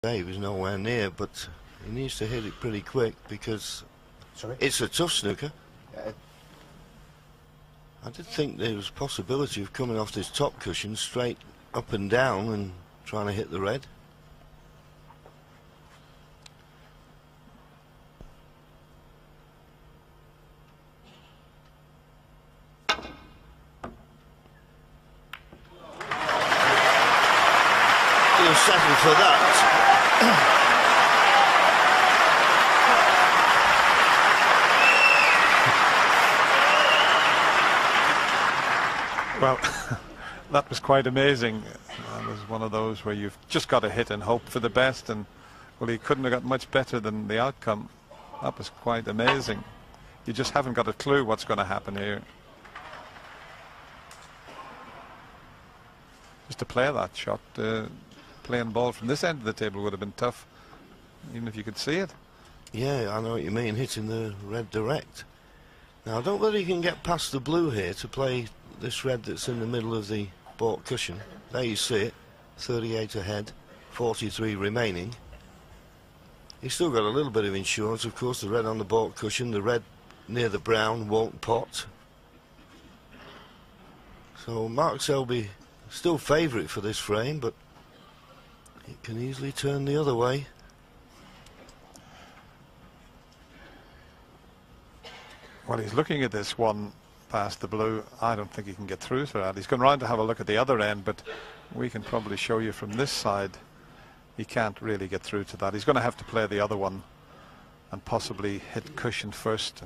He was nowhere near, but he needs to hit it pretty quick because it's a tough snooker. I did think there was a possibility of coming off this top cushion straight up and down and trying to hit the red. He'll settle for that. Well, that was quite amazing. That was one of those where you've just got to hit and hope for the best, and well, he couldn't have got much better than the outcome. That was quite amazing. You just haven't got a clue what's going to happen here. Just to play that shot, playing ball from this end of the table would have been tough, even if you could see it. Yeah, I know what you mean, hitting the red direct. Now, I don't know whether he can get past the blue here to play this red that's in the middle of the baulk cushion. There you see it, 38 ahead, 43 remaining. He's still got a little bit of insurance, of course. The red on the baulk cushion, the red near the brown won't pot. So Mark Selby still favourite for this frame, but it can easily turn the other way. Well, he's looking at this one past the blue. I don't think he can get through to that. He's gone round to have a look at the other end, but we can probably show you from this side he can't really get through to that. He's going to have to play the other one and possibly hit cushion first.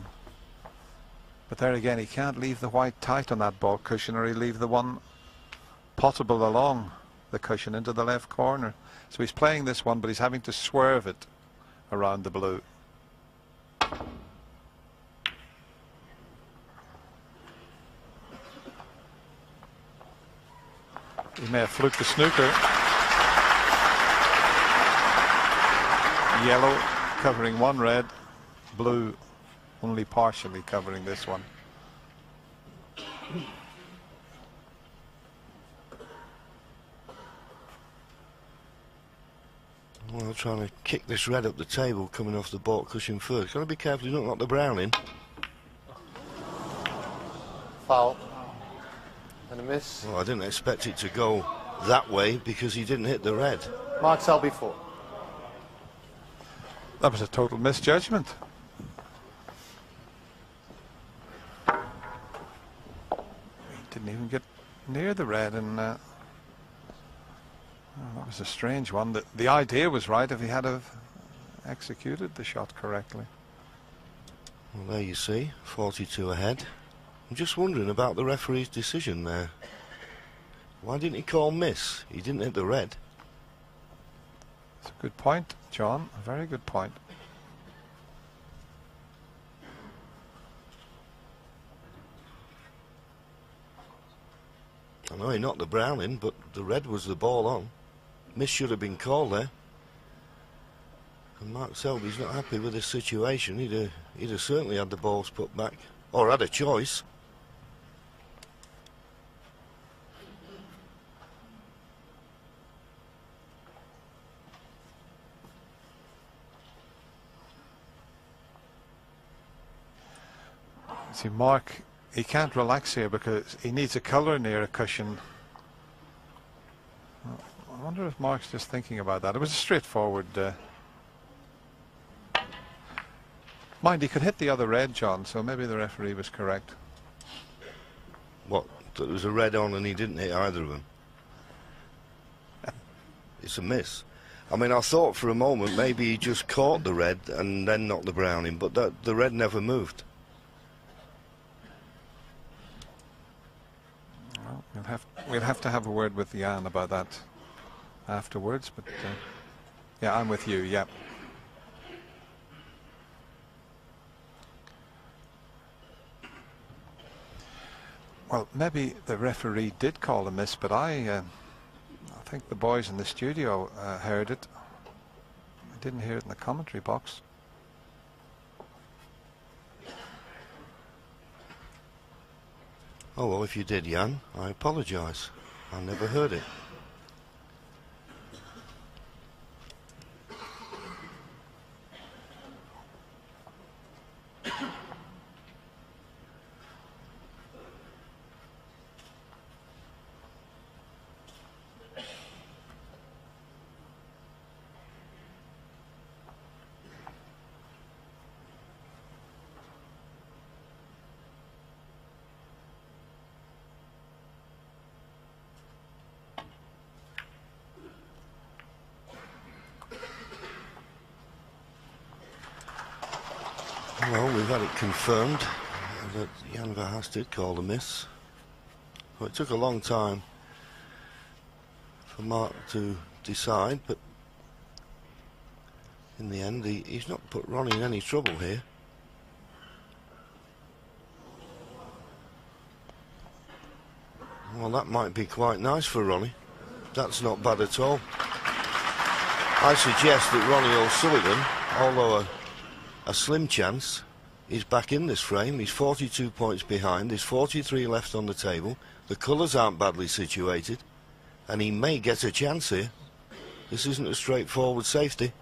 But there again, he can't leave the white tight on that baulk cushion, or he'll leave the one potable along the cushion into the left corner. So he's playing this one, but he's having to swerve it around the blue. He may have fluked the snooker. Yellow covering one red, blue only partially covering this one. Well, trying to kick this red up the table coming off the baulk cushion first. Got to be careful you don't knock the brown in. Foul. And a miss. Well, I didn't expect it to go that way because he didn't hit the red. Mark Selby 4. That was a total misjudgment. He didn't even get near the red, and that was a strange one. The idea was right if he had have executed the shot correctly. Well, there you see, 42 ahead. I'm just wondering about the referee's decision there. Why didn't he call miss? He didn't hit the red. It's a good point, John. A very good point. I know he knocked the brown in, but the red was the ball on. Miss should have been called there. And Mark Selby's not happy with this situation. He'd have certainly had the balls put back, or had a choice. See, Mark, he can't relax here because he needs a colour near a cushion. I wonder if Mark's just thinking about that. It was a straightforward... Mind, he could hit the other red, John, so maybe the referee was correct. What? That there was a red on and he didn't hit either of them? It's a miss. I mean, I thought for a moment maybe he just caught the red and then knocked the brown in, but the red never moved. Well, we'll have to have a word with Jan about that afterwards, but yeah, I'm with you, yeah. Well, maybe the referee did call a miss, but I think the boys in the studio heard it. I didn't hear it in the commentary box. Oh, well, if you did, Jan, I apologise. I never heard it. Well, we've had it confirmed that Jan Verhaas did call the miss. Well, it took a long time for Mark to decide, but in the end he's not put Ronnie in any trouble here. Well, that might be quite nice for Ronnie. That's not bad at all. I suggest that Ronnie O'Sullivan, although a slim chance, is back in this frame. He's 42 points behind. There's 43 left on the table. The colours aren't badly situated, and he may get a chance here. This isn't a straightforward safety.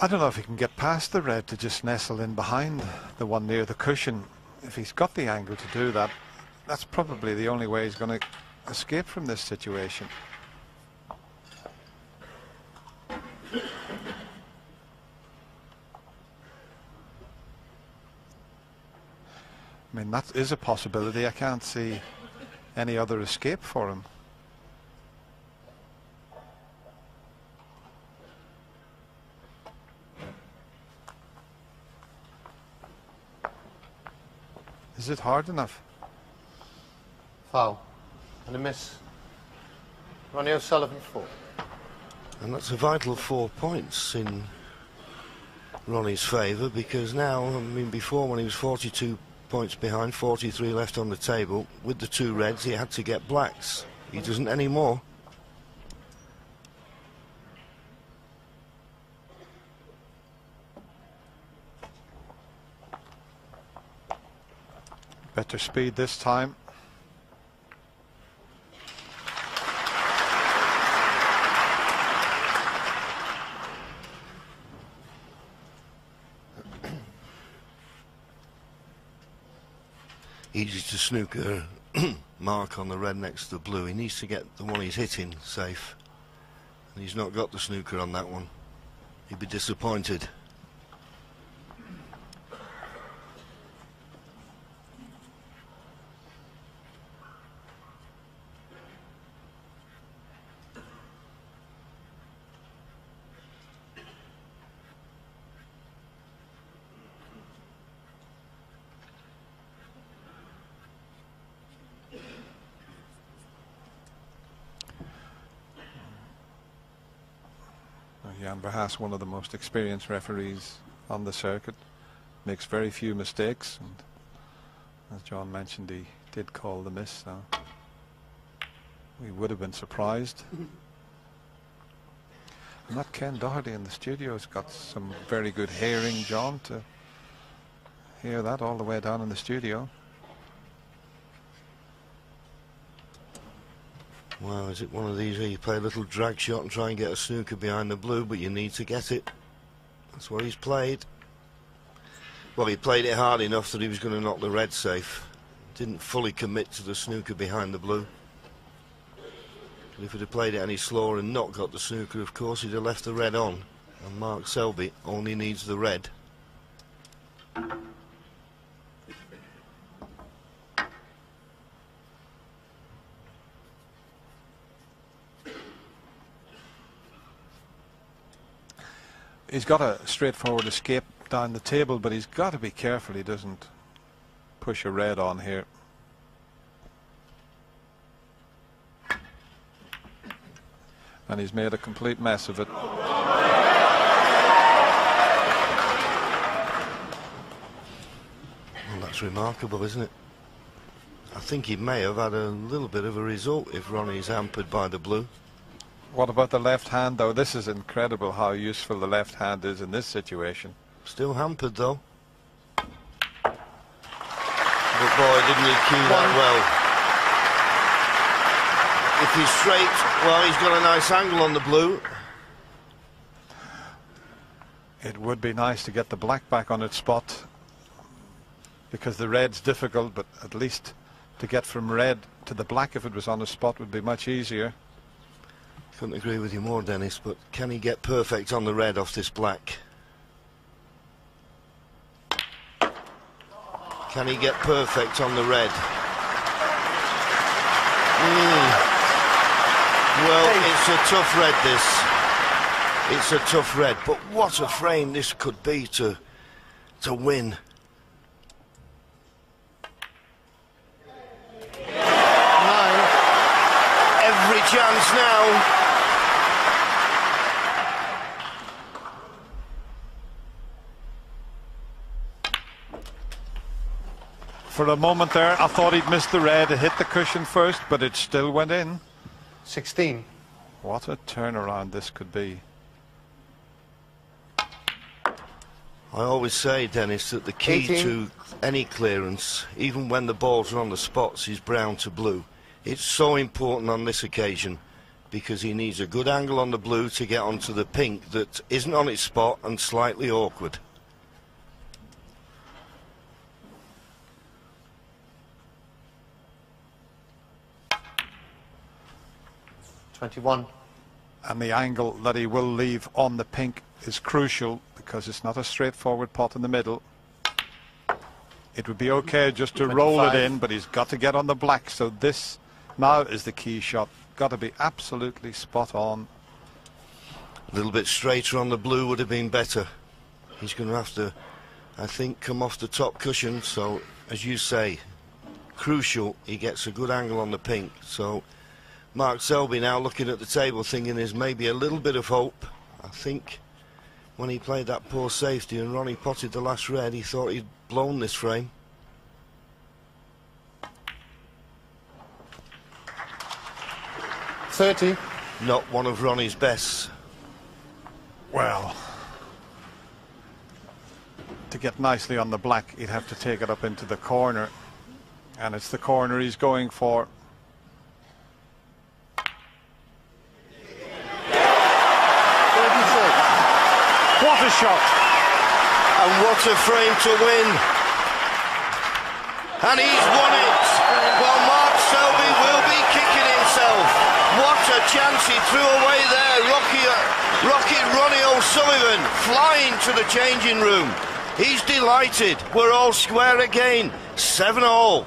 I don't know if he can get past the red to just nestle in behind the one near the cushion. If he's got the angle to do that, that's probably the only way he's going to escape from this situation. I mean, that is a possibility. I can't see any other escape for him. Is it hard enough? Foul. And a miss. Ronnie O'Sullivan 4. And that's a vital 4 points in Ronnie's favour, because now, I mean, before when he was 42 points behind, 43 left on the table, with the 2 reds he had to get blacks. He doesn't anymore. Better speed this time. Easy to snooker Mark on the red next to the blue. He needs to get the one he's hitting safe, and he's not got the snooker on that one. He'd be disappointed. Jan Verhaas, one of the most experienced referees on the circuit, makes very few mistakes, and as John mentioned, he did call the miss, so we would have been surprised. And that Ken Doherty in the studio has got some very good hearing, John, to hear that all the way down in the studio. Well, is it one of these where you play a little drag shot and try and get a snooker behind the blue, but you need to get it? That's what he's played. Well, he played it hard enough that he was going to knock the red safe. Didn't fully commit to the snooker behind the blue. But if he'd have played it any slower and not got the snooker, of course, he'd have left the red on. And Mark Selby only needs the red. He's got a straightforward escape down the table, but he's got to be careful he doesn't push a red on here. And he's made a complete mess of it. Well, that's remarkable, isn't it? I think he may have had a little bit of a result if Ronnie's hampered by the blue. What about the left hand, though? This is incredible how useful the left hand is in this situation. Still hampered, though. But boy, didn't he cue that well. If he's straight, well, he's got a nice angle on the blue. It would be nice to get the black back on its spot, because the red's difficult, but at least to get from red to the black, if it was on a spot, would be much easier. Couldn't agree with you more, Dennis, but can he get perfect on the red off this black? Can he get perfect on the red? Well, it's a tough red, this. It's a tough red, but what a frame this could be to win. 9. Every chance now. For a moment there, I thought he'd missed the red. It hit the cushion first, but it still went in. 16. What a turnaround this could be. I always say, Dennis, that the key 18. to any clearance, even when the balls are on the spots, is brown to blue. It's so important on this occasion because he needs a good angle on the blue to get onto the pink that isn't on its spot and slightly awkward. 21. And the angle that he will leave on the pink is crucial because it's not a straightforward pot in the middle. It would be okay just to 25. roll it in, but he's got to get on the black. So this now is the key shot. Got to be absolutely spot on. A little bit straighter on the blue would have been better. He's going to have to, I think, come off the top cushion. So, as you say, crucial he gets a good angle on the pink. So Mark Selby now looking at the table thinking there's maybe a little bit of hope. I think when he played that poor safety and Ronnie potted the last red, he thought he'd blown this frame. .30. Not one of Ronnie's bests. Well, to get nicely on the black, he'd have to take it up into the corner. And it's the corner he's going for. What a shot! And what a frame to win. And he's won it. Well, Mark Selby will be kicking himself. What a chance he threw away there. Rocky Ronnie O'Sullivan flying to the changing room. He's delighted. We're all square again. 7-all.